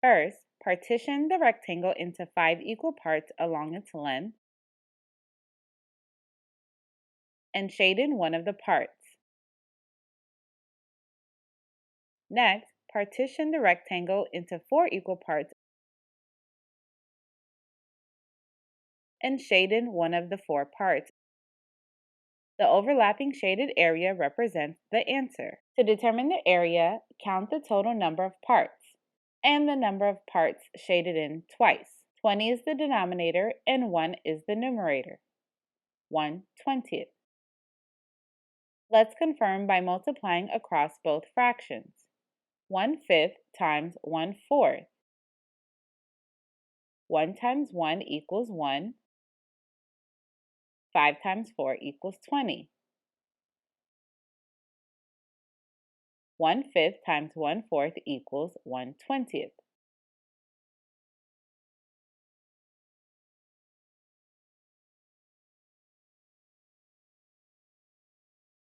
First, partition the rectangle into 5 equal parts along its length and shade in one of the parts. Next, partition the rectangle into 4 equal parts and shade in one of the 4 parts. The overlapping shaded area represents the answer. To determine the area, count the total number of parts and the number of parts shaded in twice. 20 is the denominator and 1 is the numerator. 1/20. Let's confirm by multiplying across both fractions. 1/5 times 1/4. 1 times 1 equals 1. 5 times 4 equals 20. 1/5 times 1/4 equals 1/20.